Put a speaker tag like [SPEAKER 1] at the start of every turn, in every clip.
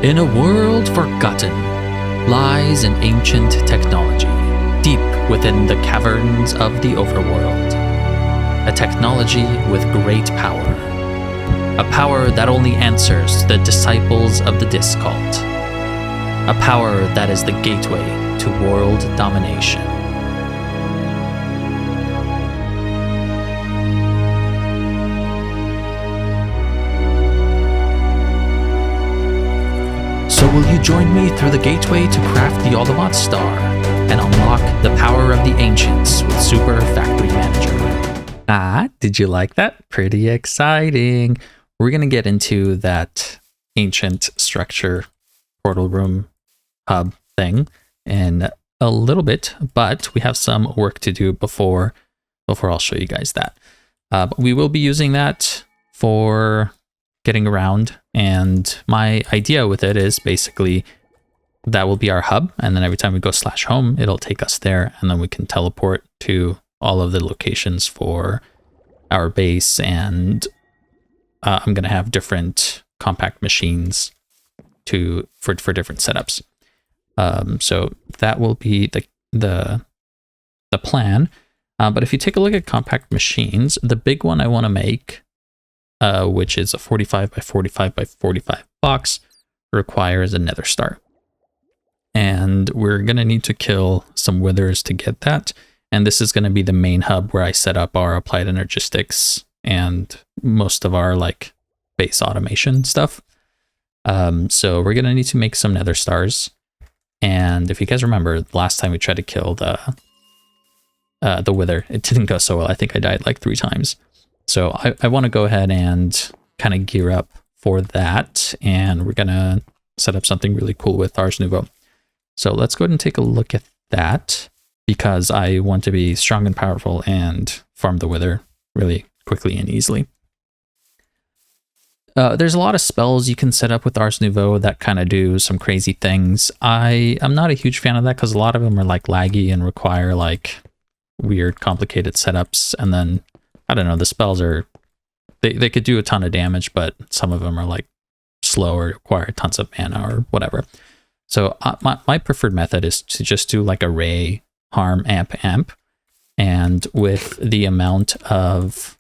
[SPEAKER 1] In a world forgotten lies an ancient technology deep within the caverns of the overworld. A technology with great power. A power that only answers to the disciples of the Disc Cult. A power that is the gateway to world domination. So will you join me through the gateway to craft the Allthemodium Star and unlock the power of the ancients with Super Factory Manager? Ah, did you like that? Pretty exciting. We're going to get into that ancient structure portal room hub thing in a little bit, but we have some work to do before I'll show you guys that. But we will be using that for getting around, and my idea with it is basically that will be our hub, and then every time we go /home, it'll take us there, and then we can teleport to all of the locations for our base, and I'm going to have different compact machines for different setups. So that will be the plan. But if you take a look at compact machines, the big one I want to make, which is a 45 by 45 by 45 box, requires a nether star. And we're going to need to kill some withers to get that. And this is going to be the main hub where I set up our applied energistics and most of our like base automation stuff. So we're going to need to make some nether stars. And if you guys remember, the last time we tried to kill the wither, it didn't go so well. I think I died like 3 times. So I want to go ahead and kind of gear up for that. And we're going to set up something really cool with Ars Nouveau. So let's go ahead and take a look at that, because I want to be strong and powerful and farm the wither really quickly and easily. There's a lot of spells you can set up with Ars Nouveau that kind of do some crazy things. I'm not a huge fan of that because a lot of them are like laggy and require like weird, complicated setups. And then, I don't know, the spells are, they could do a ton of damage, but some of them are like slow or require tons of mana or whatever. So my preferred method is to just do like array, harm, amp. And with the amount of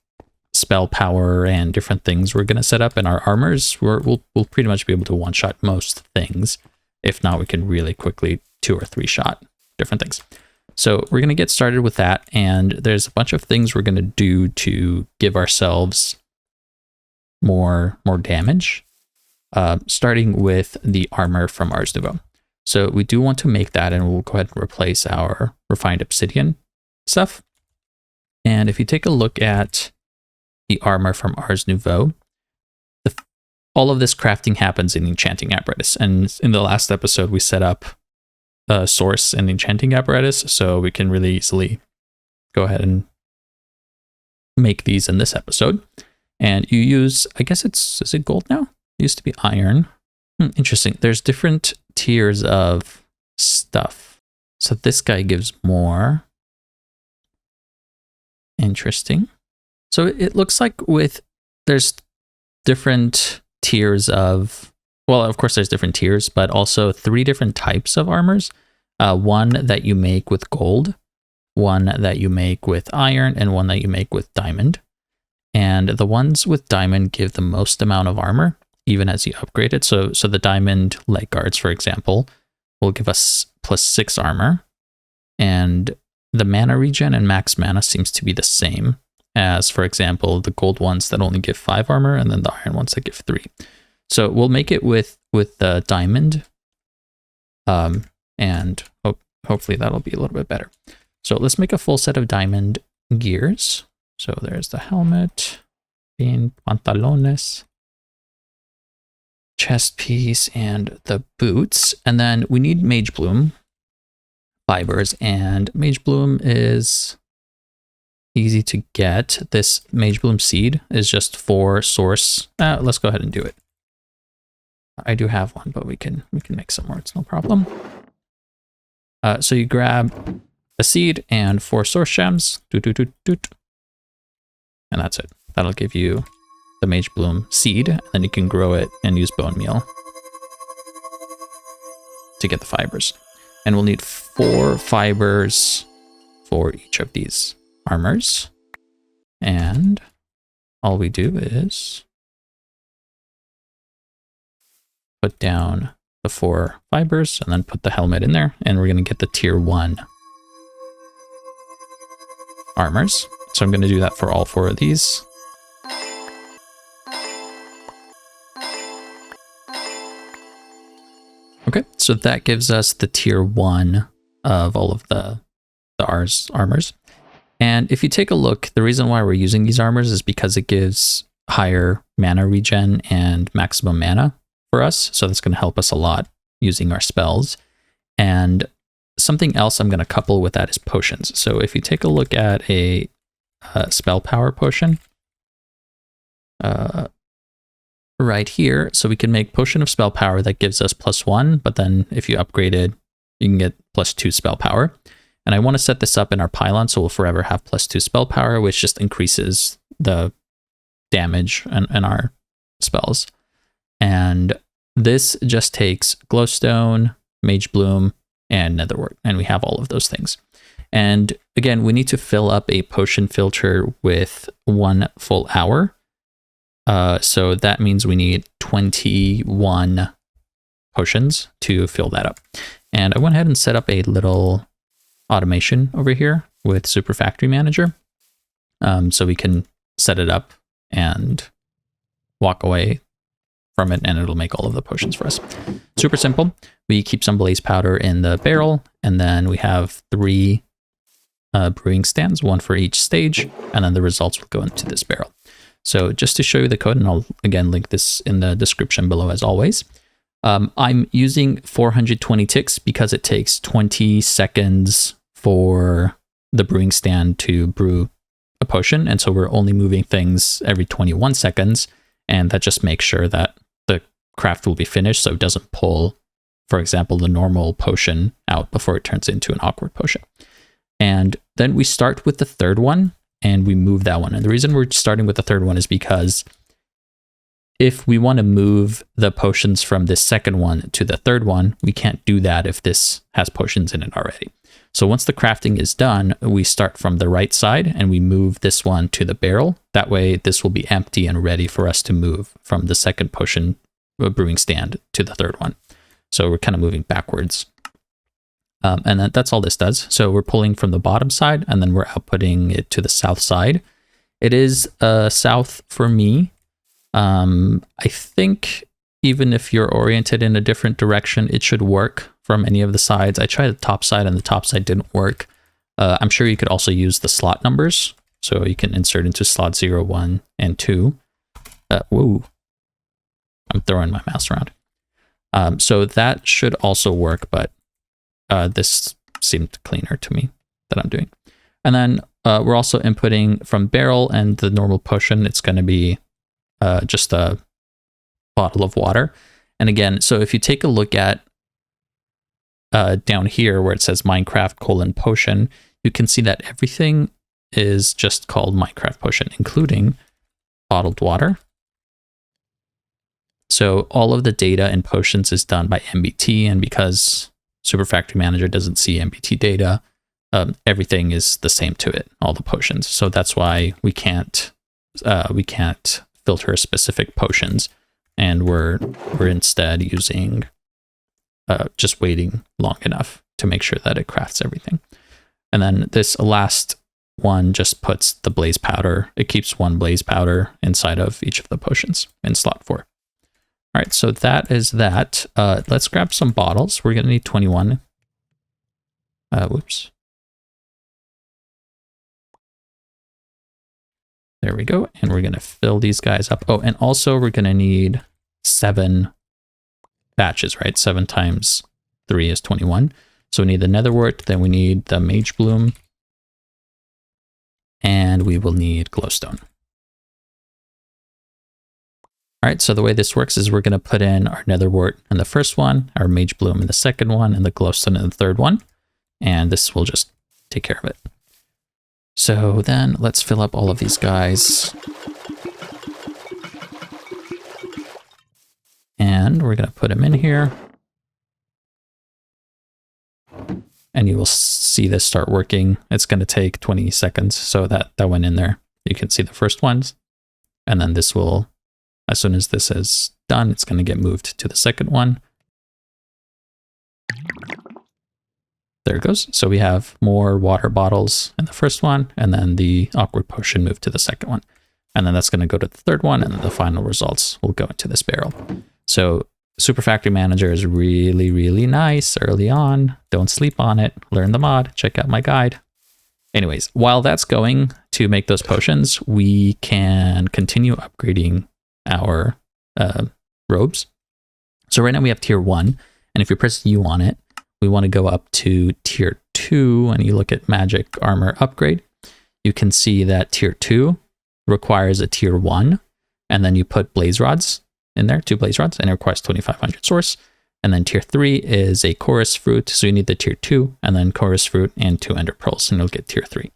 [SPEAKER 1] spell power and different things we're going to set up in our armors, we'll pretty much be able to one-shot most things. If not, we can really quickly 2 or 3 shot different things. So we're going to get started with that, and there's a bunch of things we're going to do to give ourselves more damage, starting with the armor from Ars Nouveau. So we do want to make that, and we'll go ahead and replace our refined obsidian stuff. And if you take a look at the armor from Ars Nouveau, all of this crafting happens in the enchanting apparatus. And in the last episode, we set up a source in the enchanting apparatus, so we can really easily go ahead and make these in this episode. And you use, I guess is it gold now? It used to be iron. Interesting. There's different tiers of stuff. So this guy gives more. Interesting. So it looks like there's different tiers of, well, of course there's different tiers, but also 3 different types of armors. One that you make with gold, one that you make with iron, and one that you make with diamond. And the ones with diamond give the most amount of armor, even as you upgrade it. So the diamond leg guards, for example, will give us +6 armor. And the mana regen and max mana seems to be the same as, for example, the gold ones that only give 5 armor, and then the iron ones that give 3. So we'll make it with the diamond, and hopefully that'll be a little bit better. So let's make a full set of diamond gears. So there's the helmet, pantalones, chest piece, and the boots. And then we need Mage Bloom fibers, and Mage Bloom is easy to get. This Mage Bloom seed is just for source. Let's go ahead and do it. I do have one, but we can make some more. It's no problem. So you grab a seed and 4 source gems. And that's it. That'll give you the Mage Bloom seed, and then you can grow it and use bone meal. to get the fibers. And we'll need 4 fibers for each of these armors. And all we do is put down the 4 fibers and then put the helmet in there, and we're going to get the tier 1 armors. So I'm going to do that for all 4 of these. Okay, so that gives us the tier 1 of all of the Ars armors. And if you take a look, the reason why we're using these armors is because it gives higher mana regen and maximum mana for us. So that's going to help us a lot using our spells. And something else I'm going to couple with that is potions. So if you take a look at a spell power potion right here, so we can make potion of spell power that gives us +1, but then if you upgrade it, you can get +2 spell power. And I want to set this up in our pylon so we'll forever have +2 spell power, which just increases the damage in our spells. And this just takes glowstone, mage bloom, and netherwort, and we have all of those things. And again, we need to fill up a potion filter with 1 full hour. So that means we need 21 potions to fill that up. And I went ahead and set up a little automation over here with Super Factory Manager. So we can set it up and walk away from it, and it'll make all of the potions for us. Super simple. We keep some blaze powder in the barrel, and then we have 3 brewing stands, 1 for each stage, and then the results will go into this barrel. So just to show you the code, and I'll again link this in the description below as always. I'm using 420 ticks because it takes 20 seconds for the brewing stand to brew a potion, and so we're only moving things every 21 seconds, and that just makes sure that the craft will be finished so it doesn't pull, for example, the normal potion out before it turns into an awkward potion. And then we start with the 3rd one, and we move that one. And the reason we're starting with the 3rd one is because if we want to move the potions from this 2nd one to the 3rd one, we can't do that if this has potions in it already. So once the crafting is done, we start from the right side and we move this one to the barrel. That way this will be empty and ready for us to move from the 2nd potion brewing stand to the 3rd one. So we're kind of moving backwards. And that's all this does. So we're pulling from the bottom side and then we're outputting it to the south side. It is south for me. I think even if you're oriented in a different direction, it should work from any of the sides. I tried the top side and the top side didn't work. I'm sure you could also use the slot numbers. So you can insert into slot 0, 1, and 2. Whoa, I'm throwing my mouse around. So that should also work, but this seemed cleaner to me that I'm doing. And then we're also inputting from barrel and the normal potion. It's going to be just a bottle of water. And again, so if you take a look at down here where it says Minecraft : potion, you can see that everything is just called Minecraft potion, including bottled water. So all of the data in potions is done by MBT, and because Super Factory Manager doesn't see MBT data, everything is the same to it, all the potions. So that's why we can't filter specific potions, and we're instead using just waiting long enough to make sure that it crafts everything. And then this last one just puts the blaze powder. It keeps 1 blaze powder inside of each of the potions in slot 4. All right, so that is that. Let's grab some bottles. We're going to need 21. Whoops. There we go. And we're going to fill these guys up. Oh, and also we're going to need 7 batches, right? 7 times 3 is 21. So we need the netherwort, then we need the mage bloom, and we will need glowstone. All right, so the way this works is we're going to put in our netherwort in the first one, our mage bloom in the second one, and the glowstone in the third one. And this will just take care of it. So then let's fill up all of these guys. And we're going to put them in here. and you will see this start working. It's going to take 20 seconds. So that went in there. You can see the first ones. And then this will, as soon as this is done, it's going to get moved to the second one. There it goes. So we have more water bottles in the first one, and then the awkward potion moved to the second one. And then that's going to go to the third one, and then the final results will go into this barrel. So Super Factory Manager is really, really nice early on. Don't sleep on it. Learn the mod. Check out my guide. Anyways, while that's going to make those potions, we can continue upgrading our robes. So right now we have tier 1, and if you press U on it, we want to go up to tier 2, and you look at magic armor upgrade. You can see that tier 2 requires a tier 1, and then you put blaze rods in there, 2 blaze rods, and it requires 2500 source. And then tier 3 is a chorus fruit, so you need the tier 2, and then chorus fruit and 2 ender pearls, and you'll get tier 3.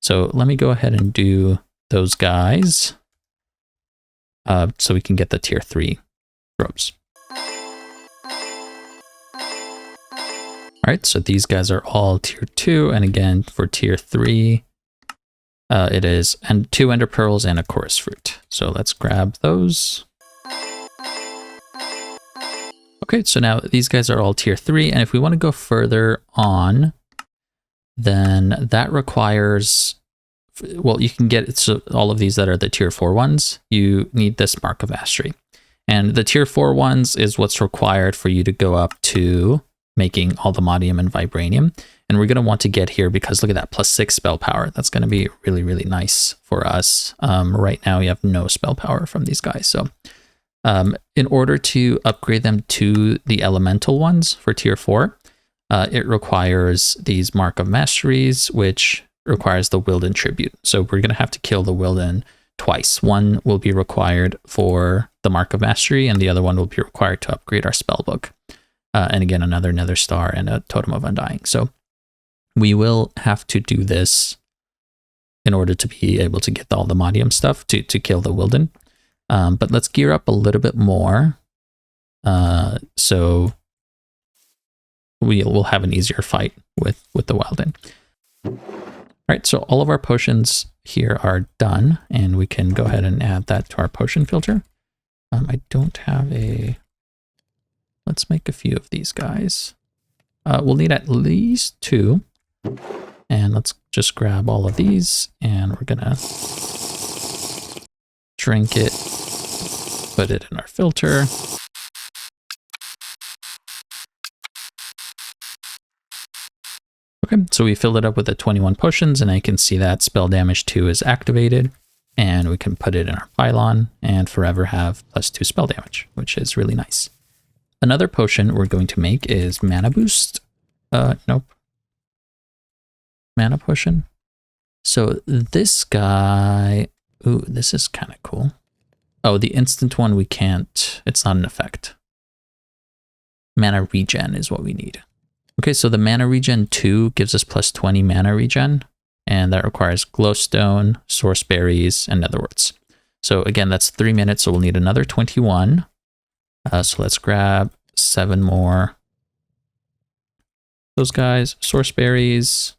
[SPEAKER 1] So let me go ahead and do those guys so we can get the tier 3 robes. All right, so these guys are all tier 2, and again, for tier 3, it is 2 ender pearls and a chorus fruit. So let's grab those. Okay, so now these guys are all tier 3, and if we want to go further on, then that requires, well, you can get so all of these that are the tier 4 ones. You need this Mark of Mastery. And the tier 4 ones is what's required for you to go up to making Allthemodium and Vibranium. And we're going to want to get here because look at that, +6 spell power. That's going to be really, really nice for us. Right now we have no spell power from these guys. So in order to upgrade them to the elemental ones for tier 4, it requires these Mark of Masteries, which requires the Wilden tribute. So we're going to have to kill the Wilden twice. One will be required for the Mark of Mastery, and the other one will be required to upgrade our Spellbook. And again, another Nether Star and a Totem of Undying. So we will have to do this in order to be able to get all the Allthemodium stuff to kill the Wilden. But let's gear up a little bit more so we will have an easier fight with the Wilden. All right, so all of our potions here are done, and we can go ahead and add that to our potion filter. I don't have a... Let's make a few of these guys. We'll need at least 2. And let's just grab all of these, and we're gonna drink it, put it in our filter. Okay, so we filled it up with the 21 potions, and I can see that spell damage 2 is activated, and we can put it in our pylon and forever have +2 spell damage, which is really nice. Another potion we're going to make is mana boost. Nope. Mana potion. So this guy, ooh, this is kind of cool. Oh, the instant one we can't, it's not an effect. Mana regen is what we need. Okay, so the mana regen 2 gives us +20 mana regen, and that requires glowstone, source berries, and netherworts. So again, that's 3 minutes, so we'll need another 21. So let's grab 7 more. Those guys, source berries.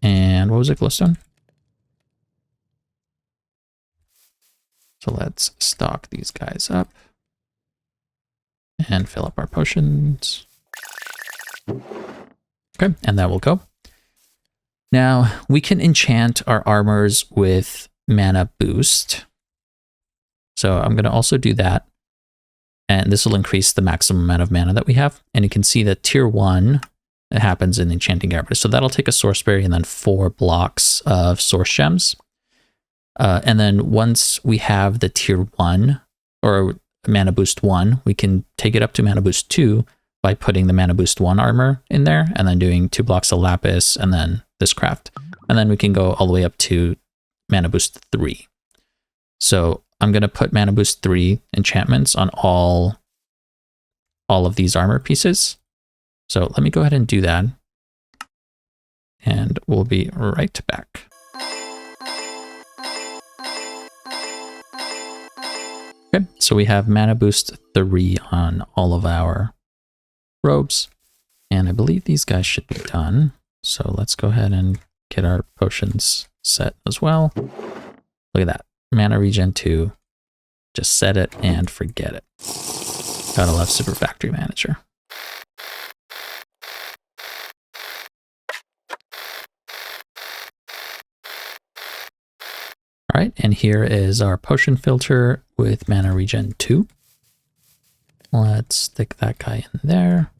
[SPEAKER 1] And what was it, glowstone? So let's stock these guys up and fill up our potions. Okay, and that will go. Now we can enchant our armors with mana boost. So I'm going to also do that. And this will increase the maximum amount of mana that we have. And you can see that tier 1 it happens in Enchanting Arbiter. So that'll take a source berry and then 4 blocks of source gems. And then once we have the tier 1 or mana boost 1, we can take it up to mana boost 2 by putting the mana boost 1 armor in there and then doing 2 blocks of lapis and then this craft. And then we can go all the way up to mana boost 3. So I'm going to put mana boost 3 enchantments on all of these armor pieces. So let me go ahead and do that. And we'll be right back. Okay, so we have mana boost 3 on all of our robes. And I believe these guys should be done. So let's go ahead and get our potions set as well. Look at that. Mana Regen 2. Just set it and forget it. Gotta love Super Factory Manager. All right, and here is our potion filter with Mana Regen 2. Let's stick that guy in there.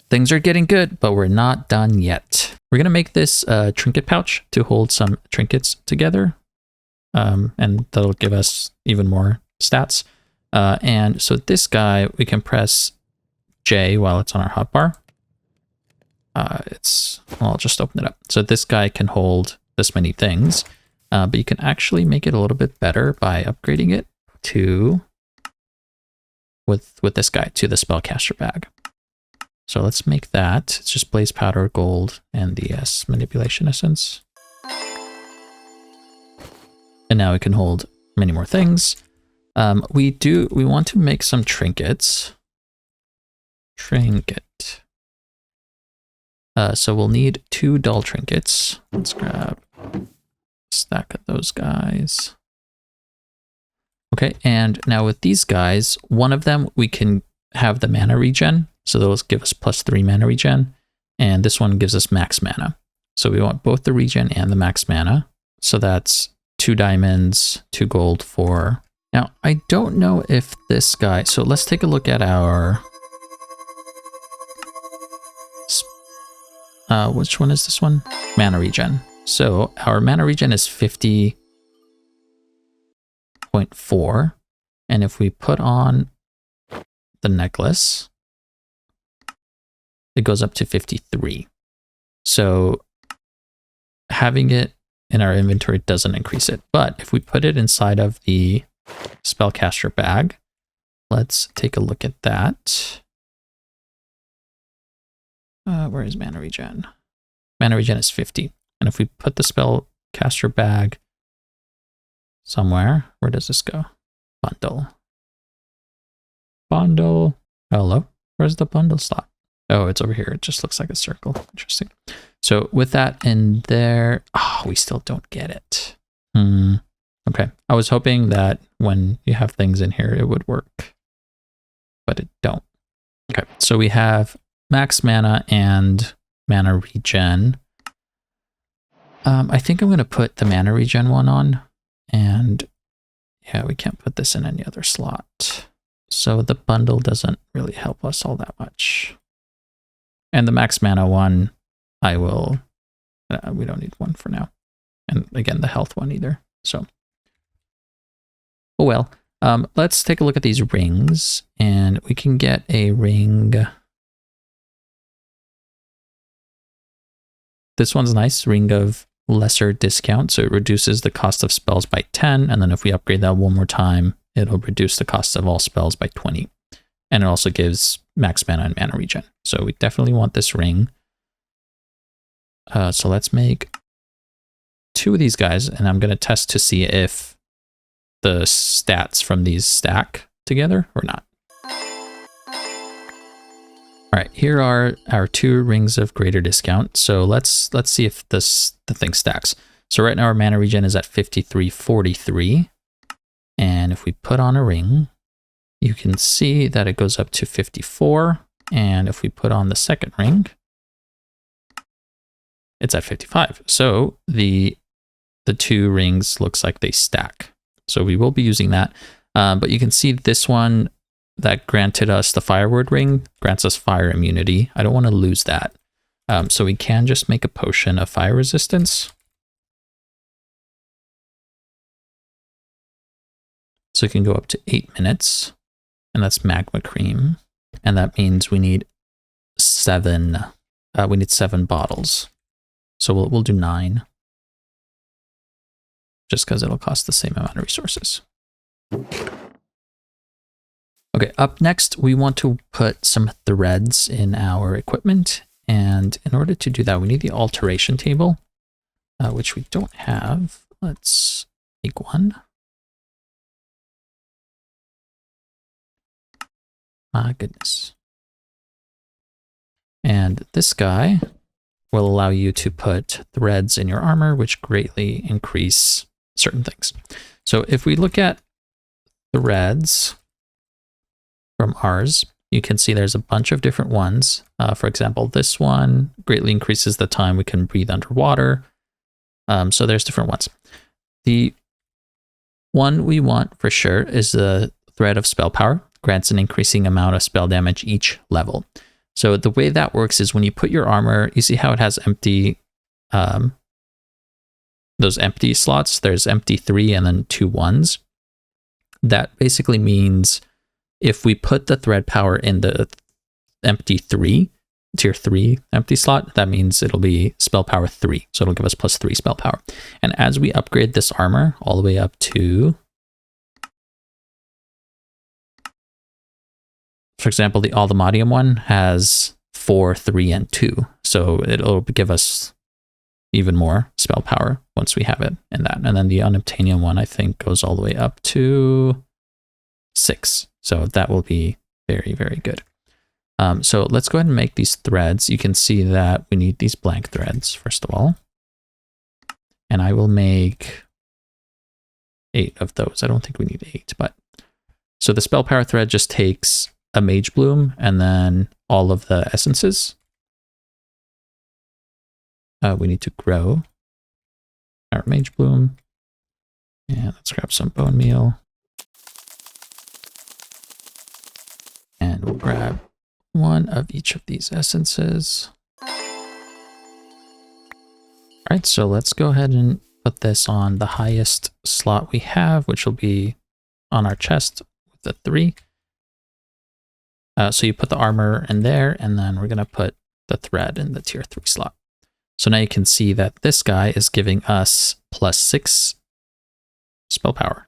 [SPEAKER 1] Things are getting good, but we're not done yet. We're gonna make this trinket pouch to hold some trinkets together. And that'll give us even more stats. And so this guy, we can press J while it's on our hotbar. Well, I'll just open it up. So this guy can hold this many things, but you can actually make it a little bit better by upgrading it to, with this guy, to the Spellcaster bag. So let's make that. It's just Blaze Powder, Gold, and the Manipulation Essence. And now we can hold many more things. We want to make some trinkets. Trinket. So we'll need 2 dull trinkets. Let's grab a stack of those guys. Okay, and now with these guys, one of them we can have the mana regen. So those give us +3 mana regen. And this one gives us max mana. So we want both the regen and the max mana. So that's 2 diamonds, 2 gold, 4. Now, I don't know if this guy... So let's take a look at our... which one is this one? Mana regen. So our mana regen is 50.4. And if we put on the necklace, it goes up to 53. So having it in our inventory doesn't increase it. But if we put it inside of the Spellcaster bag, let's take a look at that. Where is Mana Regen? Mana Regen is 50. And if we put the Spellcaster bag somewhere, where does this go? Bundle. Bundle. Hello? Where's the bundle slot? Oh, it's over here. It just looks like a circle. Interesting. So with that in there, we still don't get it. Okay. I was hoping that when you have things in here, it would work, but it don't. Okay. So we have max mana and mana regen. I think I'm going to put the mana regen one on, and yeah, we can't put this in any other slot. So the bundle doesn't really help us all that much. And the max mana one, I will, we don't need one for now. And again, the health one either. So, oh well. Let's take a look at these rings, and we can get a ring. This one's nice, ring of lesser discount. So it reduces the cost of spells by 10. And then if we upgrade that one more time, it'll reduce the cost of all spells by 20. And it also gives max mana and mana regen. So we definitely want this ring. So let's make 2 of these guys, and I'm going to test to see if the stats from these stack together or not. All right, here are our 2 rings of greater discount. So let's see if the thing stacks. So right now our mana regen is at 53.43. And if we put on a ring, you can see that it goes up to 54. And if we put on the second ring, it's at 55. So the 2 rings looks like they stack. So we will be using that. But you can see this one that granted us the fireword ring grants us fire immunity. I don't want to lose that. So we can just make a potion of fire resistance. So it can go up to 8 minutes. And that's magma cream. And that means we need 7. We need 7 bottles. So we'll do 9. Just because it'll cost the same amount of resources. Okay, up next, we want to put some threads in our equipment. And in order to do that, we need the alteration table, which we don't have. Let's make one. My goodness. And this guy will allow you to put threads in your armor, which greatly increase certain things. So if we look at threads from Ars, you can see there's a bunch of different ones. For example, this one greatly increases the time we can breathe underwater. So there's different ones. The one we want for sure is the thread of spell power. Grants an increasing amount of spell damage each level. So the way that works is when you put your armor, you see how it has empty, those empty slots. There's empty 3 and then 2 1s. That basically means if we put the thread power in the empty 3, tier 3 empty slot, that means it'll be spell power 3. So it'll give us plus 3 spell power. And as we upgrade this armor all the way up to, for example, the Allthemodium one has 4, 3, and 2. So it'll give us even more spell power once we have it in that. And then the Unobtainium one, I think, goes all the way up to 6. So that will be very, very good. So let's go ahead and make these threads. You can see that we need these blank threads, first of all. And I will make 8 of those. I don't think we need 8, but so the spell power thread just takes a mage bloom and then all of the essences. We need to grow our mage bloom. And let's grab some bone meal. And we'll grab 1 of each of these essences. All right, so let's go ahead and put this on the highest slot we have, which will be on our chest with the 3. So you put the armor in there, and then we're going to put the thread in the tier 3 slot. So now you can see that this guy is giving us plus 6 spell power.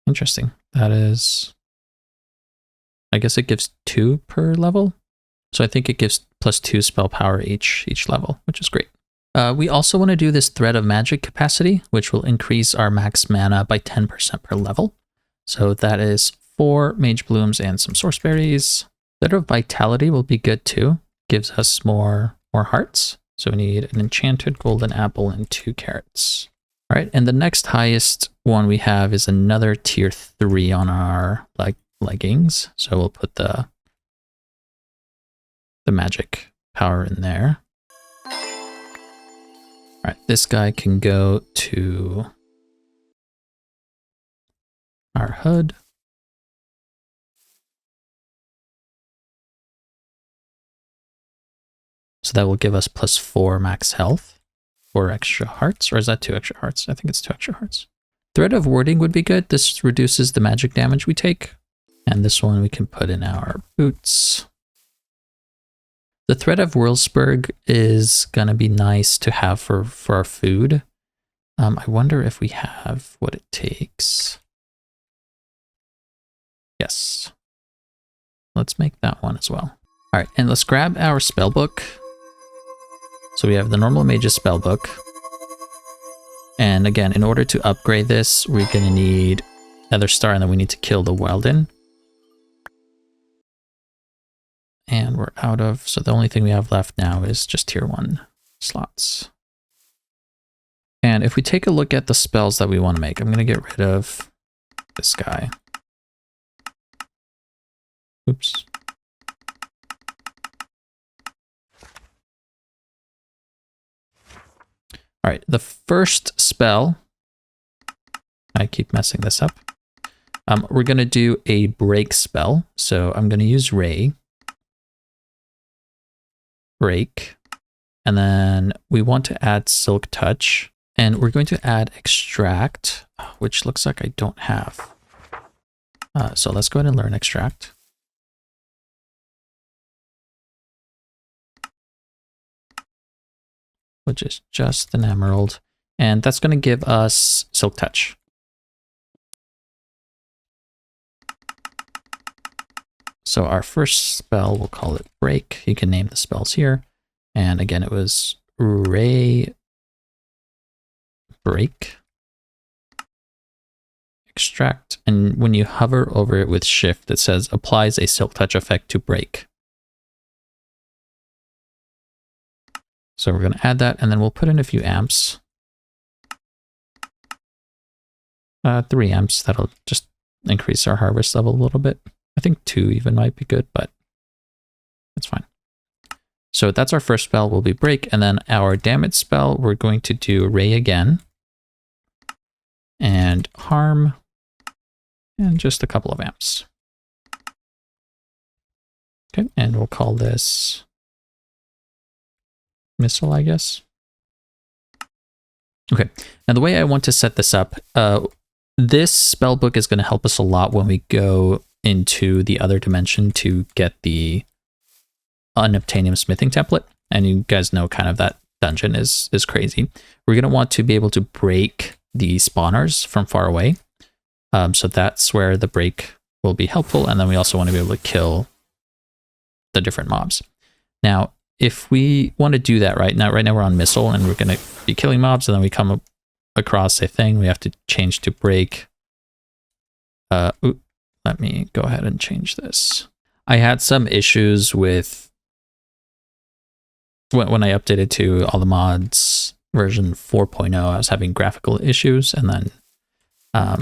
[SPEAKER 1] Interesting. That is, I guess it gives 2 per level. So I think it gives plus 2 spell power each level, which is great. We also want to do this thread of magic capacity, which will increase our max mana by 10% per level. So that is 4 mage blooms and some source berries. Thread of vitality will be good too. Gives us more hearts. So we need an enchanted golden apple and 2 carrots. All right, and the next highest one we have is another tier 3 on our leggings. So we'll put the magic power in there. All right, this guy can go to our hood. So that will give us plus 4 max health, 4 extra hearts, or is that 2 extra hearts? I think it's 2 extra hearts. Thread of warding would be good. This reduces the magic damage we take. And this one we can put in our boots. The thread of Whirlspurg is gonna be nice to have for our food. I wonder if we have what it takes. Yes. Let's make that one as well. All right, and let's grab our spellbook. So we have the normal mage's spellbook. And again, in order to upgrade this, we're gonna need Nether Star, and then we need to kill the Wilden. And we're out of, so the only thing we have left now is just tier 1 slots. And if we take a look at the spells that we want to make, I'm going to get rid of this guy. Oops. All right, the first spell, I keep messing this up. We're going to do a break spell. So I'm going to use Ray. Break, and then we want to add Silk Touch, and we're going to add Extract, which looks like I don't have. So let's go ahead and learn Extract. Which is just an emerald, and that's going to give us Silk Touch. So our first spell, we'll call it Break. You can name the spells here. And again, it was Ray, Break, Extract. And when you hover over it with Shift, it says applies a Silk Touch effect to Break. So we're going to add that, and then we'll put in a few amps. 3 amps, that'll just increase our harvest level a little bit. I think 2 even might be good, but that's fine. So that's our first spell, will be break, and then our damage spell, we're going to do Ray again, and harm, and just a couple of amps. Okay, and we'll call this missile, I guess. Okay, now the way I want to set this up, this spellbook is going to help us a lot when we go into the other dimension to get the unobtainium smithing template. And you guys know kind of that dungeon is crazy. We're going to want to be able to break the spawners from far away. So that's where the break will be helpful. And then we also want to be able to kill the different mobs. Now, if we want to do that right now we're on missile and we're going to be killing mobs, and then we come across a thing, we have to change to break. Let me go ahead and change this. I had some issues with when I updated to all the mods version 4.0, I was having graphical issues, and then I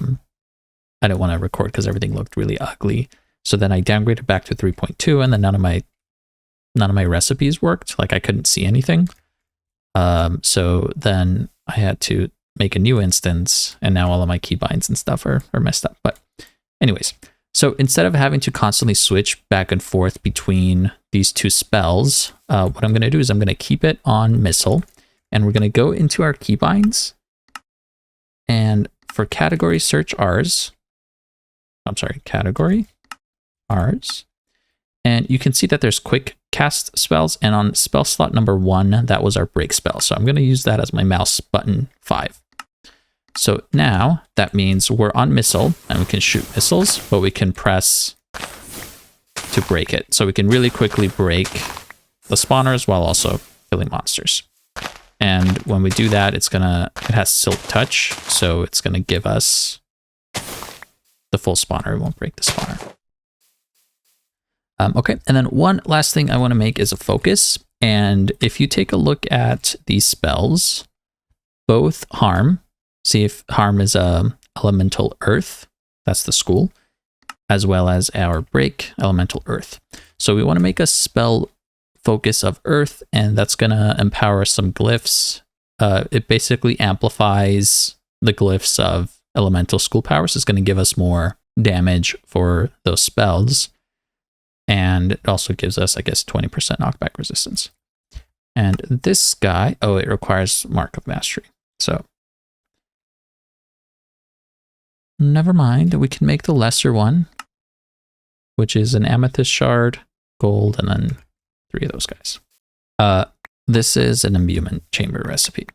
[SPEAKER 1] didn't want to record because everything looked really ugly. So then I downgraded back to 3.2, and then none of my recipes worked. Like I couldn't see anything. So then I had to make a new instance, and now all of my keybinds and stuff are messed up. But anyways, so instead of having to constantly switch back and forth between these two spells, what I'm going to do is I'm going to keep it on missile, and we're going to go into our keybinds, and for category search Ars, category Ars, and you can see that there's quick cast spells, and on spell slot number 1, that was our break spell. So I'm going to use that as my mouse button 5. So now that means we're on missile and we can shoot missiles, but we can press to break it. So we can really quickly break the spawners while also killing monsters. And when we do that, it has Silk Touch, so it's going to give us the full spawner. It won't break the spawner. Okay, and then one last thing I want to make is a focus. And if you take a look at these spells, both harm, see if harm is elemental earth, that's the school, as well as our break, elemental earth. So we want to make a spell focus of earth, and that's going to empower some glyphs. It basically amplifies the glyphs of elemental school powers. It's going to give us more damage for those spells. And it also gives us, I guess, 20% knockback resistance. And this guy, oh, it requires Mark of Mastery. So, never mind. We can make the lesser one, which is an amethyst shard, gold, and then 3 of those guys. This is an imbuement chamber recipe.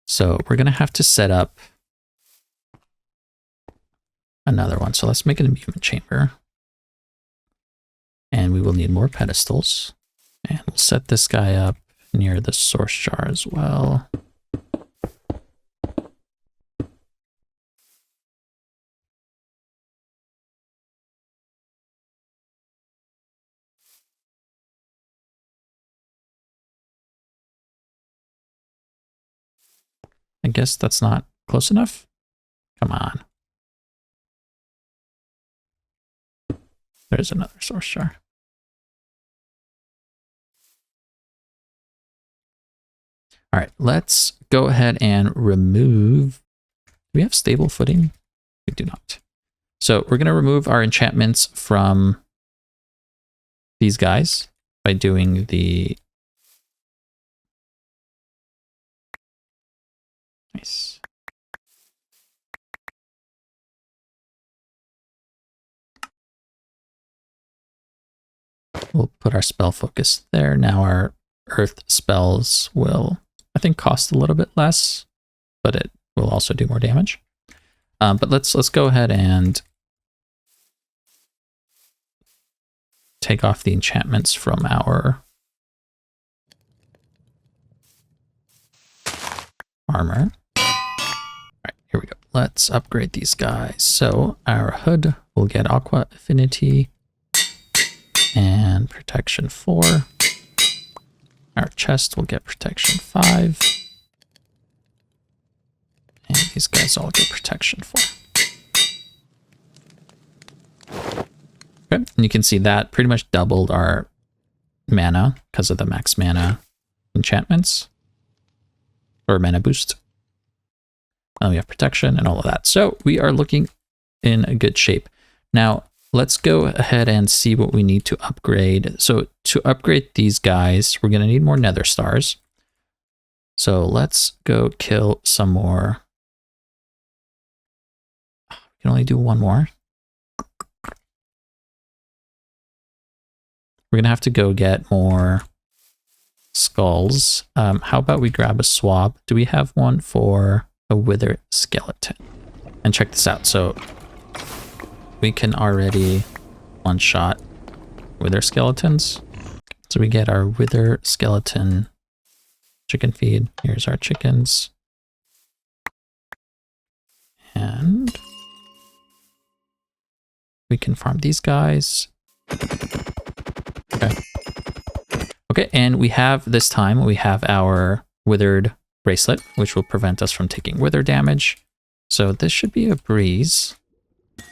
[SPEAKER 1] So we're going to have to set up another one. So let's make an imbuement chamber. And we will need more pedestals. And we'll set this guy up near the source jar as well. I guess that's not close enough. Come on. There's another source jar. All right, let's go ahead and remove. Do we have stable footing? We do not. So we're going to remove our enchantments from these guys by doing the... Nice. We'll put our spell focus there. Now our earth spells will, I think, cost a little bit less, but it will also do more damage. But let's go ahead and take off the enchantments from our armor. All right, here we go. Let's upgrade these guys. So our hood will get Aqua Affinity and Protection 4. Our chest will get protection 5. And these guys all get protection 4. Okay, and you can see that pretty much doubled our mana because of the max mana enchantments. Or mana boost. And we have protection and all of that. So we are looking in a good shape. Now, let's go ahead and see what we need to upgrade. So to upgrade these guys, we're going to need more nether stars. So let's go kill some more. We can only do one more. We're going to have to go get more skulls. How about we grab a swab? Do we have one for a wither skeleton? And check this out. So we can already one-shot wither skeletons. So we get our wither skeleton chicken feed. Here's our chickens. And we can farm these guys. Okay. Okay, and we have this time, we have our withered bracelet, which will prevent us from taking wither damage. So this should be a breeze. I'm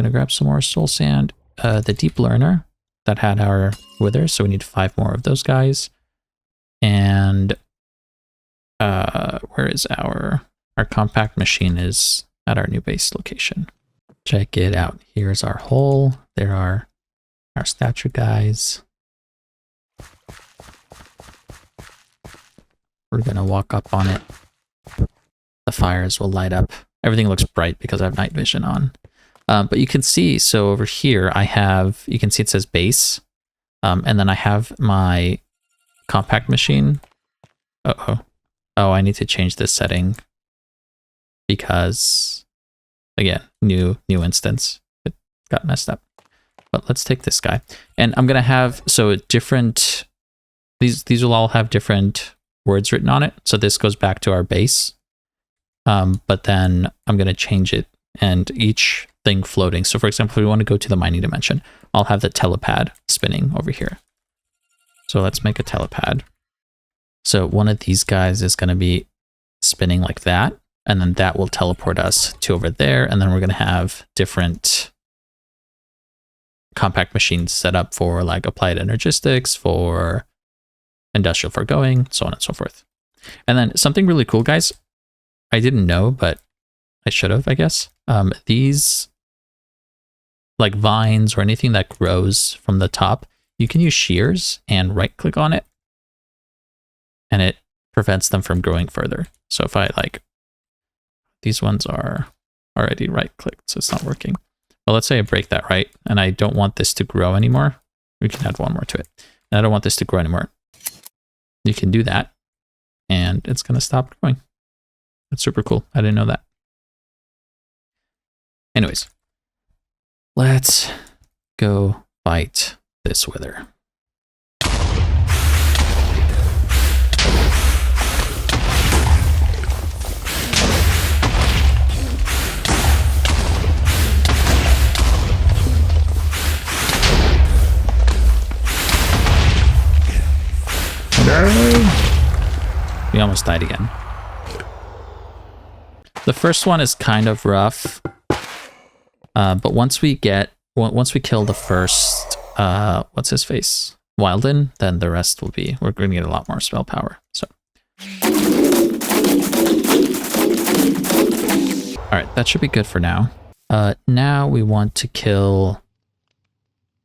[SPEAKER 1] gonna grab some more soul sand. The deep learner that had our wither, so we need 5 more of those guys. And where is our compact machine is at our new base location. Check it out. Here's our hole. There are our statue guys. We're gonna walk up on it. The fires will light up. Everything looks bright because I have night vision on. But you can see, so over here I have, you can see it says base. And then I have my compact machine. Uh-oh. Oh, I need to change this setting because, again, new instance. It got messed up. But let's take this guy. And I'm gonna have, so different, these will all have different words written on it. So this goes back to our base. But then I'm gonna change it and each thing floating. So for example, if we want to go to the mining dimension, I'll have the telepad spinning over here. So let's make a telepad. So one of these guys is going to be spinning like that, and then that will teleport us to over there, and then we're going to have different compact machines set up for like applied energistics, for industrial foregoing, so on and so forth. And then something really cool, guys, I didn't know, but I should have, I guess. These like vines or anything that grows from the top, you can use shears and right click on it and it prevents them from growing further. So if I like, these ones are already right clicked, so it's not working. Well, let's say I break that, right? And I don't want this to grow anymore. We can add one more to it. And I don't want this to grow anymore. You can do that and it's going to stop growing. That's super cool. I didn't know that. Anyways, let's go fight this wither. We almost died again. The first one is kind of rough. But once we kill the first, what's his face? Wilden, then the rest will be, we're going to get a lot more spell power. So. All right, that should be good for now. Now we want to kill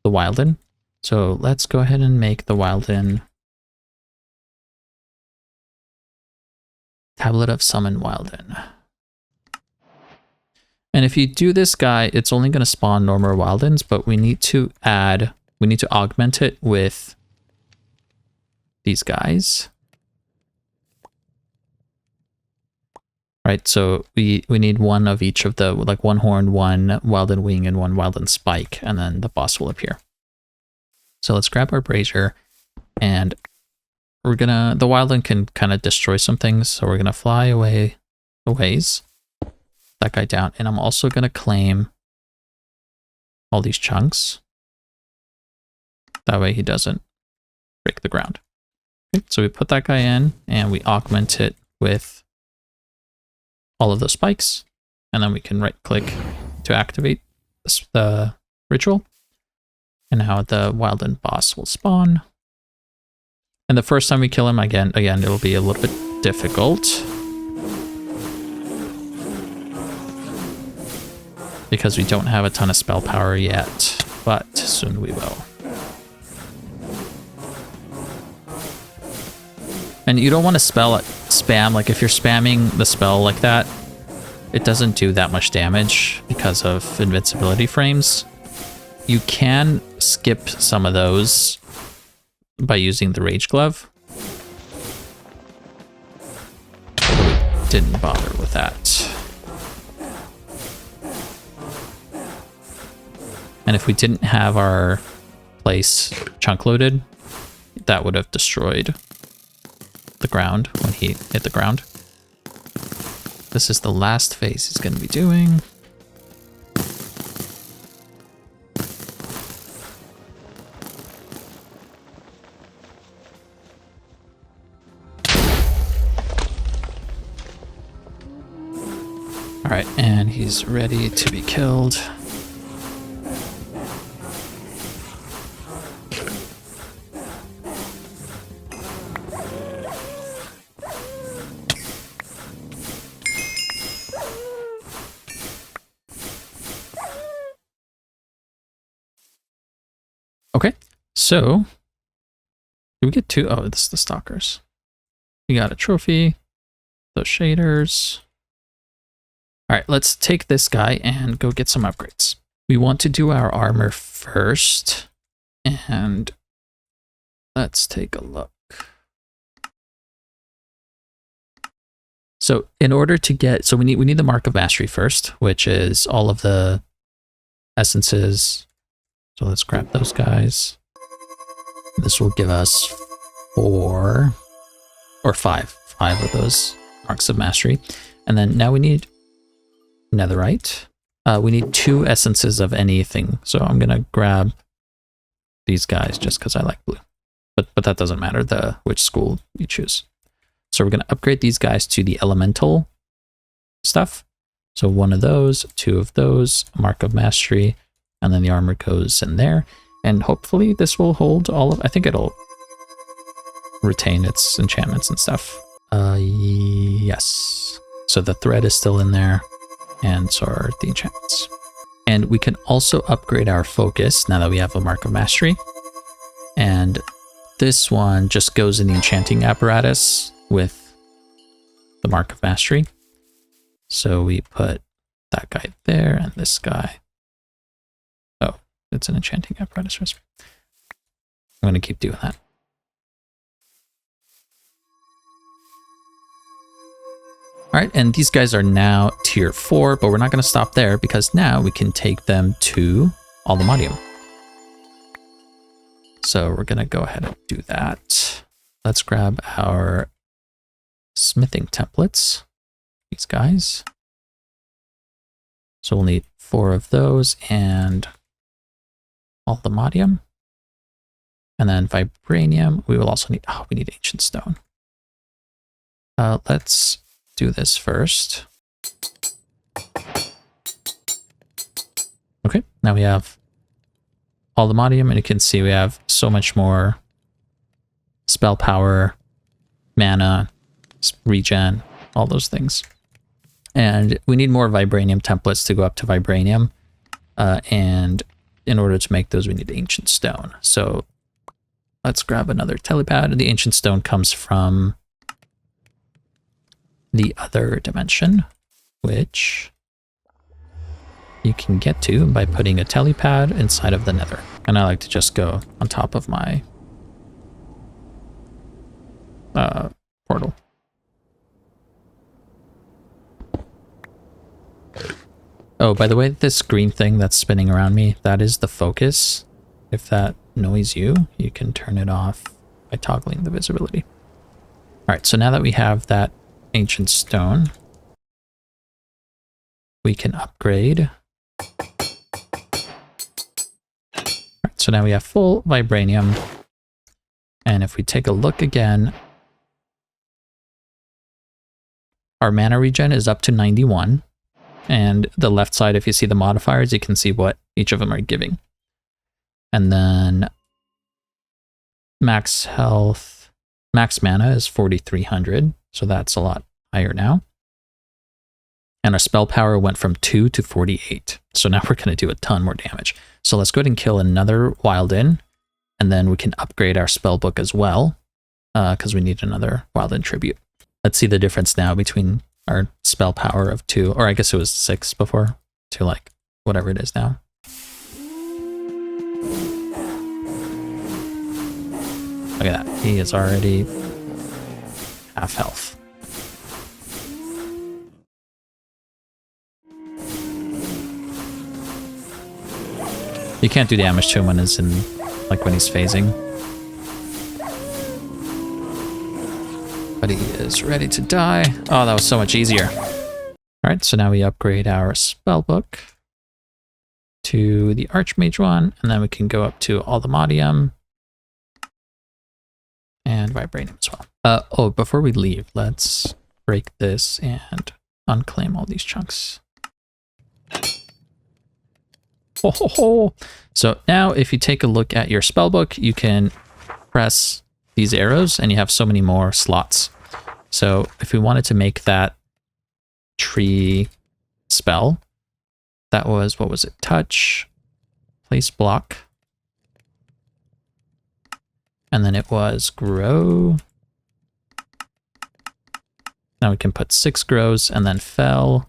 [SPEAKER 1] the Wilden. So let's go ahead and make the Wilden Tablet of Summon Wilden. And if you do this guy, it's only going to spawn normal Wildens, but we need to augment it with these guys. Right, so we need one of each of the, like one horn, one Wilden wing, and one Wilden spike, and then the boss will appear. So let's grab our brazier, and we're gonna, the Wilden can kind of destroy some things, so we're gonna fly away a ways. That guy down, and I'm also going to claim all these chunks. That way he doesn't break the ground. Okay, so we put that guy in and we augment it with all of those spikes. And then we can right click to activate the ritual. And now the Wilden boss will spawn. And the first time we kill him, again, it'll be a little bit difficult. Because we don't have a ton of spell power yet, but soon we will. And you don't want to spam, like if you're spamming the spell like that, it doesn't do that much damage because of invincibility frames. You can skip some of those by using the Rage Glove. We didn't bother with that. And if we didn't have our place chunk loaded, that would have destroyed the ground when he hit the ground. This is the last phase he's going to be doing. All right, and he's ready to be killed. Okay, so did we get two? Oh, this is the stalkers. We got a trophy, those shaders. All right, let's take this guy and go get some upgrades. We want to do our armor first, and let's take a look. So in order to get, so we need the Mark of Mastery first, which is all of the essences. So let's grab those guys. This will give us 4 or 5 of those Marks of Mastery. And then now we need netherite. We need 2 essences of anything. So I'm going to grab these guys just because I like blue. But that doesn't matter which school you choose. So we're going to upgrade these guys to the elemental stuff. So 1 of those, 2 of those, Mark of Mastery, and then the armor goes in there. And hopefully this will hold all of, I think it'll retain its enchantments and stuff. Yes. So the thread is still in there, and so are the enchantments. And we can also upgrade our focus now that we have a Mark of Mastery. And this one just goes in the enchanting apparatus with the Mark of Mastery. So we put that guy there and this guy. Oh, it's an enchanting apparatus recipe. I'm going to keep doing that. All right, and these guys are now tier 4, but we're not going to stop there because now we can take them to Allthemodium. So we're going to go ahead and do that. Let's grab our smithing templates, these guys. So we'll need 4 of those and Allthemodium. And then Vibranium. We will also need, we need ancient stone. Let's do this first. Okay, now we have Allthemodium, and you can see we have so much more spell power, mana, regen, all those things. And we need more Vibranium templates to go up to Vibranium. And in order to make those, we need ancient stone. So let's grab another telepad. The ancient stone comes from the other dimension, which you can get to by putting a telepad inside of the nether. And I like to just go on top of my portal. Oh, by the way, this green thing that's spinning around me, that is the focus. If that annoys you, you can turn it off by toggling the visibility. All right, so now that we have that ancient stone, we can upgrade. All right, so now we have full Vibranium, And if we take a look again, our mana regen is up to 91. And the left side, if you see the modifiers, you can see what each of them are giving. And then max health, max mana is 4,300. So that's a lot higher now. And our spell power went from 2 to 48. So now we're going to do a ton more damage. So let's go ahead and kill another Wilden. And then we can upgrade our Spellbook as well, because we need another Wilden tribute. Let's see the difference now between our spell power of 2, or I guess it was 6 before, to like whatever it is now. Look at that. He is already half health. You can't do damage to him when it's in, like when he's phasing. But he is ready to die. Oh, that was so much easier. All right, so now we upgrade our Spellbook to the Archmage one, and then we can go up to Allthemodium and Vibranium as well. Oh, before we leave, let's break this and unclaim all these chunks. Ho, ho, ho. So now if you take a look at your Spellbook, you can press these arrows and you have so many more slots. So if we wanted to make that tree spell, that was, what was it? Touch, place block. And then it was grow. Now we can put 6 grows and then fell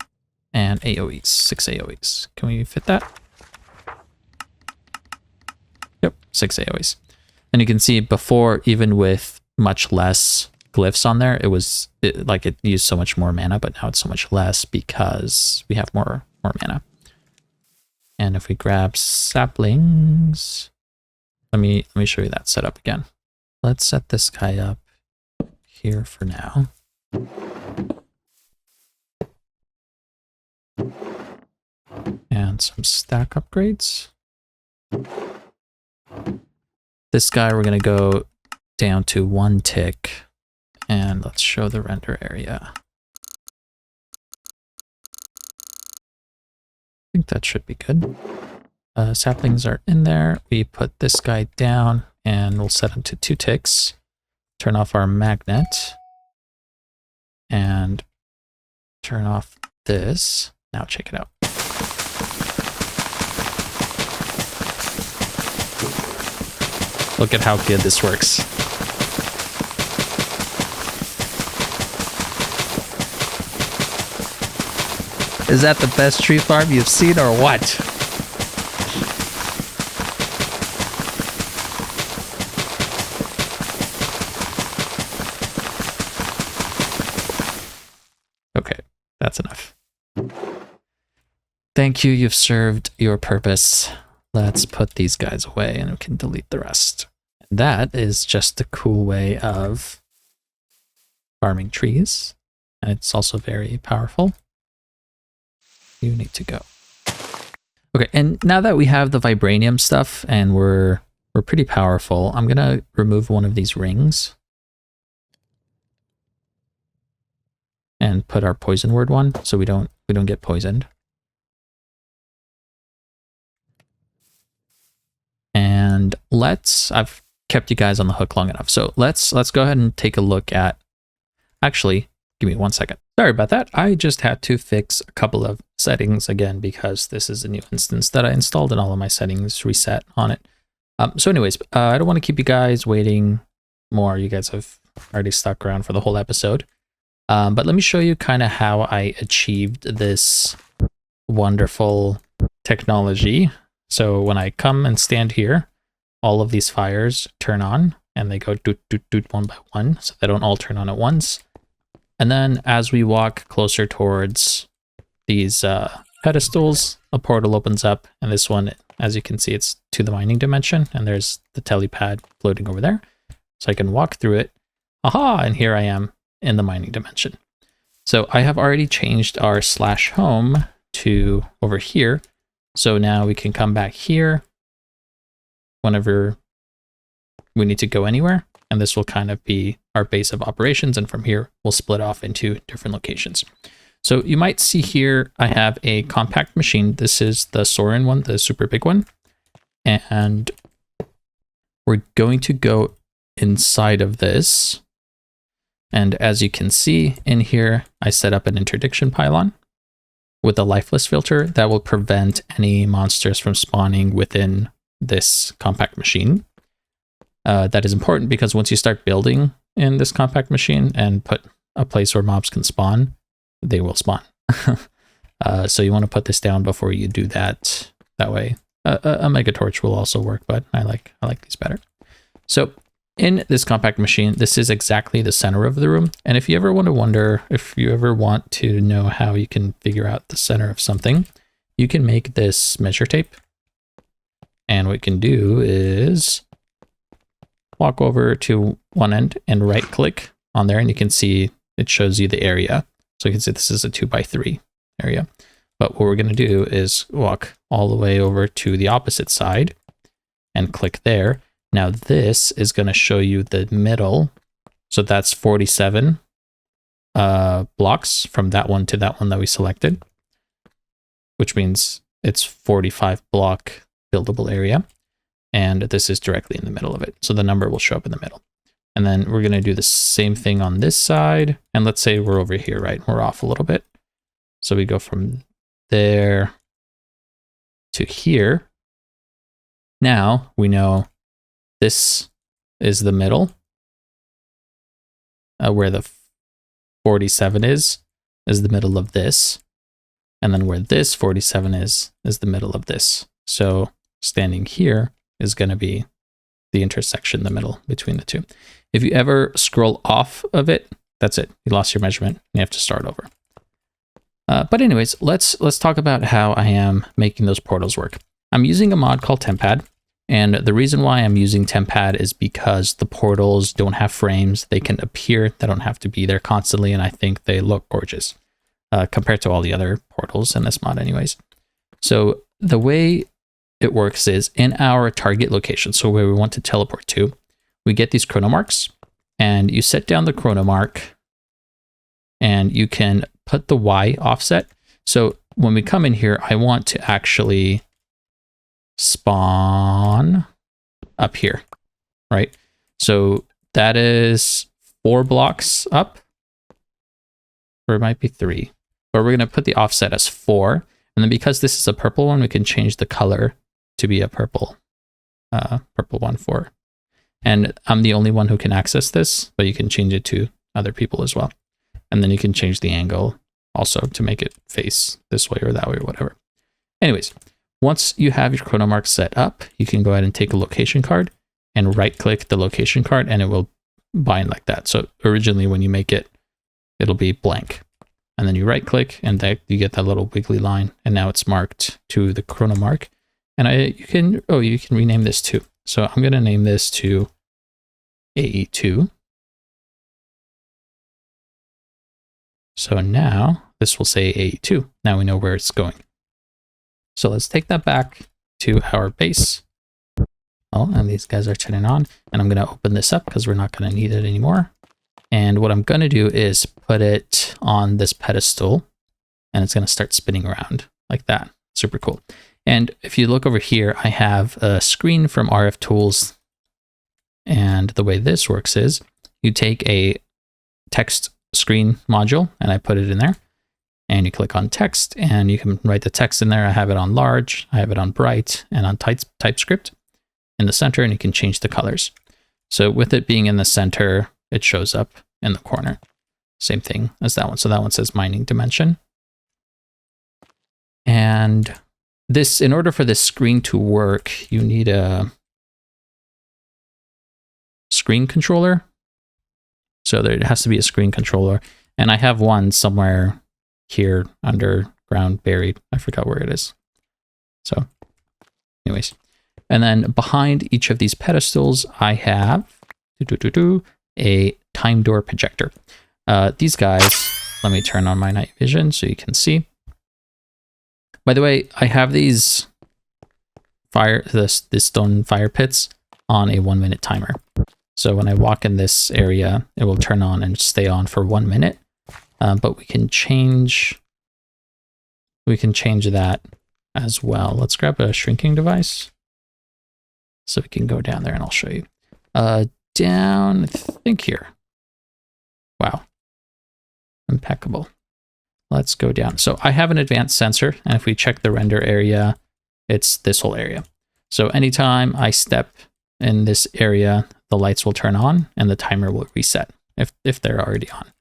[SPEAKER 1] and AoEs, 6 AoEs. Can we fit that? Yep, 6 AoEs. And you can see before, even with much less glyphs on there, it used so much more mana, but now it's so much less because we have more mana. And if we grab saplings, let me show you that setup again. Let's set this guy up here for now. And some stack upgrades. This guy, we're going to go down to 1 tick, and let's show the render area. I think that should be good. Saplings are in there. We put this guy down, and we'll set him to 2 ticks. Turn off our magnet, and turn off this. Now check it out. Look at how good this works. Is that the best tree farm you've seen or what? Okay, that's enough. Thank you, you've served your purpose. Let's put these guys away and we can delete the rest. That is just a cool way of farming trees. And it's also very powerful. You need to go. Okay, and now that we have the Vibranium stuff and we're pretty powerful, I'm gonna remove one of these rings and put our poison word one so we don't get poisoned. And I've kept you guys on the hook long enough. So let's go ahead and take a look at, actually, give me 1 second. Sorry about that. I just had to fix a couple of settings again because this is a new instance that I installed and all of my settings reset on it. So anyways, I don't want to keep you guys waiting more. You guys have already stuck around for the whole episode. But let me show you kind of how I achieved this wonderful technology. So when I come and stand here, all of these fires turn on and they go doot, doot, doot, 1 by 1. So they don't all turn on at once. And then as we walk closer towards these pedestals, a portal opens up. And this one, as you can see, it's to the mining dimension. And there's the telepad floating over there. So I can walk through it. Aha! And here I am in the mining dimension. So I have already changed our /home to over here. So now we can come back here whenever we need to go anywhere. and this will kind of be our base of operations. And from here, we'll split off into different locations. So you might see here, I have a compact machine. This is the Soren one, the super big one. And we're going to go inside of this. And as you can see in here, I set up an interdiction pylon with a lifeless filter that will prevent any monsters from spawning within this compact machine. That is important because once you start building in this compact machine and put a place where mobs can spawn, they will spawn. So you want to put this down before you do that. That way, a mega torch will also work, but I like these better. So in this compact machine, this is exactly the center of the room. And if you ever if you ever want to know how you can figure out the center of something, you can make this measure tape. And what you can do is walk over to one end and right click on there, and you can see it shows you the area. So you can see this is a 2x3 area. But what we're going to do is walk all the way over to the opposite side and click there. Now this is going to show you the middle. So that's 47 blocks from that one to that one that we selected, which means it's 45 block buildable area. And this is directly in the middle of it. So the number will show up in the middle. And then we're going to do the same thing on this side. And let's say we're over here, right? We're off a little bit. So we go from there to here. Now we know this is the middle, where the 47 is the middle of this. And then where this 47 is the middle of this. So standing here is going to be the intersection, the middle between the two. If you ever scroll off of it, that's it. You lost your measurement. You have to start over. But anyways, let's talk about how I am making those portals work. I'm using a mod called Tempad. And the reason why I'm using Tempad is because the portals don't have frames. They can appear. They don't have to be there constantly. And I think they look gorgeous compared to all the other portals in this mod anyways. So the way it works is in our target location, so where we want to teleport to, we get these chrono marks, and you set down the chrono mark, and you can put the Y offset. So when we come in here, I want to actually spawn up here, right? So that is 4 blocks up, or it might be 3, but we're going to put the offset as 4. And then because this is a purple one, we can change the color to be a purple 1-4. And I'm the only one who can access this, but you can change it to other people as well. And then you can change the angle also to make it face this way or that way or whatever. Anyways, once you have your chrono mark set up, you can go ahead and take a location card and right click the location card, and it will bind like that. So originally when you make it, it'll be blank. And then you right click and you get that little wiggly line, and now it's marked to the chrono mark. And you can rename this too. So I'm going to name this to AE2. So now this will say AE2. Now we know where it's going. So let's take that back to our base. Oh, and these guys are turning on, and I'm going to open this up because we're not going to need it anymore. And what I'm going to do is put it on this pedestal, and it's going to start spinning around like that. Super cool. And if you look over here, I have a screen from RF Tools. And the way this works is you take a text screen module, and I put it in there. And you click on text, and you can write the text in there. I have it on large, I have it on bright, and on TypeScript in the center, and you can change the colors. So with it being in the center, it shows up in the corner. Same thing as that one. So that one says mining dimension. And this, in order for this screen to work, you need a screen controller. So there has to be a screen controller. And I have one somewhere here underground buried. I forgot where it is. So anyways, and then behind each of these pedestals, I have a time door projector. These guys, let me turn on my night vision so you can see. By the way, I have these this stone fire pits on a 1-minute timer. So when I walk in this area, it will turn on and stay on for 1 minute. But we can change that as well. Let's grab a shrinking device so we can go down there and I'll show you. Down, I think here. Wow. Impeccable. Let's go down. So I have an advanced sensor, and if we check the render area, it's this whole area. So anytime I step in this area, the lights will turn on and the timer will reset if they're already on.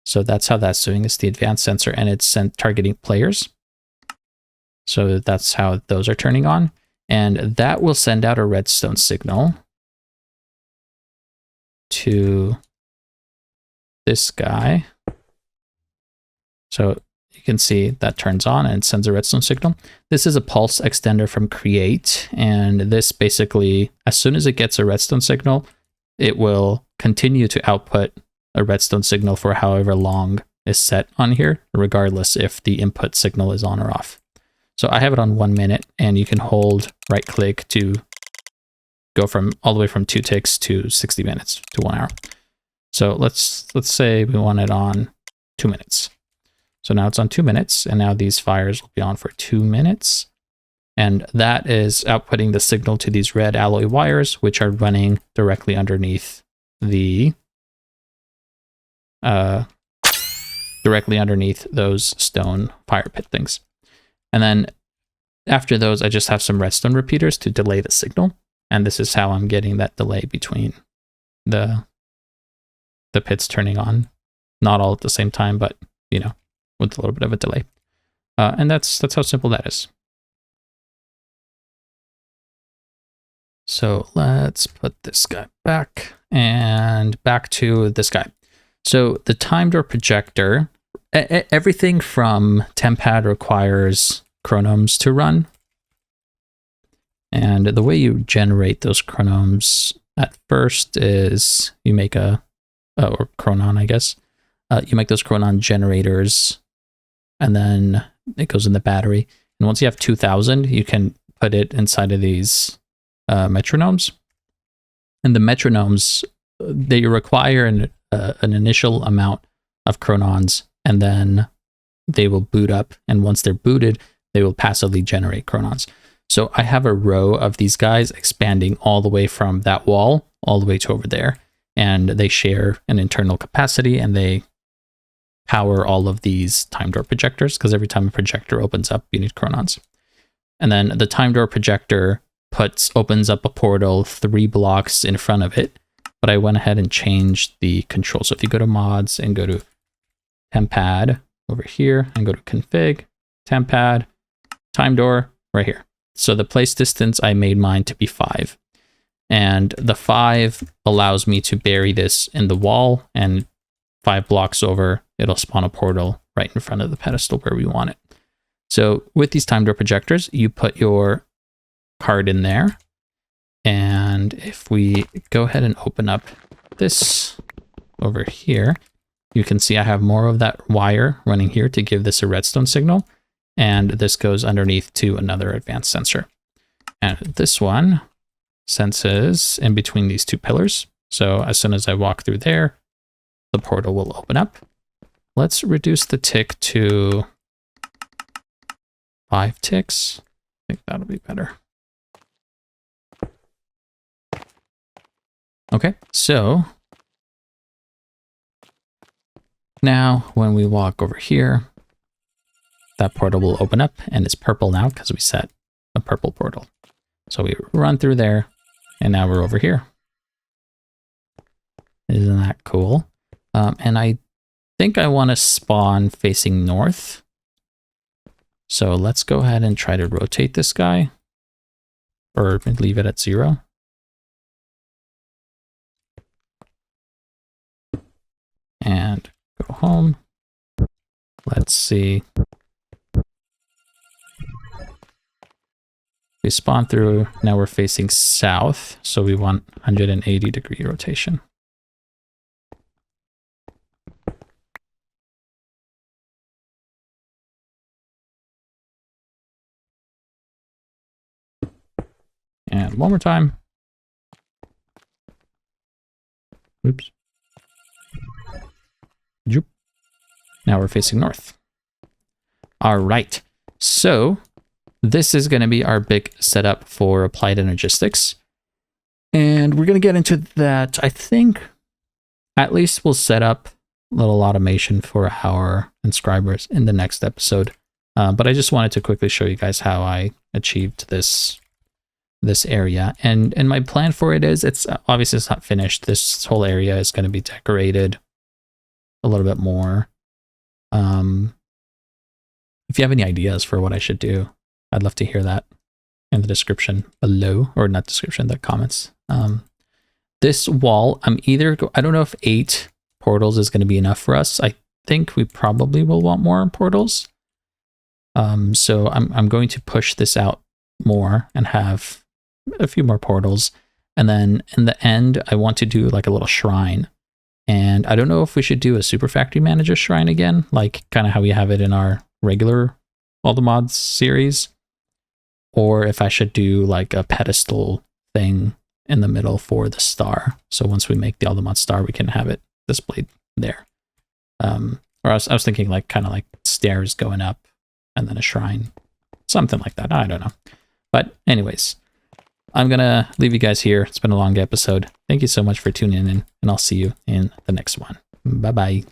[SPEAKER 1] So that's how that's doing. It's the advanced sensor, and it's targeting players. So that's how those are turning on. And that will send out a redstone signal to this guy. So you can see that turns on and it sends a redstone signal. This is a pulse extender from Create. And this basically, as soon as it gets a redstone signal, it will continue to output a redstone signal for however long is set on here, regardless if the input signal is on or off. So I have it on 1 minute, and you can hold right click to go from all the way from 2 ticks to 60 minutes to 1 hour. So let's say we want it on 2 minutes. So now it's on 2 minutes, and now these fires will be on for 2 minutes. And that is outputting the signal to these red alloy wires, which are running directly underneath the those stone fire pit things. And then after those, I just have some redstone repeaters to delay the signal. And this is how I'm getting that delay between the pits turning on. Not all at the same time, but, you know, with a little bit of a delay. And that's how simple that is. So let's put this guy back and back to this guy. So the time door projector, everything from Tempad requires chronomes to run. And the way you generate those chronomes at first is you make or chronon, I guess. You make those chronon generators, and then it goes in the battery. And once you have 2000, you can put it inside of these metronomes. And the metronomes, they require an initial amount of chronons, and then they will boot up. And once they're booted, they will passively generate chronons. So I have a row of these guys expanding all the way from that wall all the way to over there. And they share an internal capacity, and they power all of these time door projectors, because every time a projector opens up, you need chronons. And then the time door projector opens up a portal 3 blocks in front of it. But I went ahead and changed the control. So if you go to mods and go to Tempad over here and go to config, Tempad, time door right here. So the place distance, I made mine to be 5. And the 5 allows me to bury this in the wall, and 5 blocks over, it'll spawn a portal right in front of the pedestal where we want it. So with these time door projectors, you put your card in there. And if we go ahead and open up this over here, you can see I have more of that wire running here to give this a redstone signal. And this goes underneath to another advanced sensor. And this one senses in between these 2 pillars. So as soon as I walk through there, the portal will open up. Let's reduce the tick to 5 ticks. I think that'll be better. Okay, so now when we walk over here, that portal will open up, and it's purple now because we set a purple portal. So we run through there, and now we're over here. Isn't that cool? And I think I want to spawn facing north. So let's go ahead and try to rotate this guy, or leave it at 0. And go home. Let's see. We spawn through, now we're facing south, so we want 180-degree rotation. And one more time. Oops. Joop. Now we're facing north. All right. So this is going to be our big setup for Applied Energistics. And we're going to get into that. I think at least we'll set up a little automation for our inscribers in the next episode. But I just wanted to quickly show you guys how I achieved this area. And my plan for it is, it's obviously it's not finished. This whole area is going to be decorated a little bit more. If you have any ideas for what I should do, I'd love to hear that in the description below, or not description, the comments. This wall, I don't know if 8 portals is going to be enough for us. I think we probably will want more portals. So I'm going to push this out more and have a few more portals. And then in the end, I want to do like a little shrine. And I don't know if we should do a Super Factory Manager shrine again, like kind of how we have it in our regular All the Mods series, or if I should do like a pedestal thing in the middle for the star. So once we make the All the Mod star, we can have it displayed there. Or I was thinking like kind of like stairs going up and then a shrine, something like that. I don't know. But anyways, I'm going to leave you guys here. It's been a long episode. Thank you so much for tuning in, and I'll see you in the next one. Bye-bye.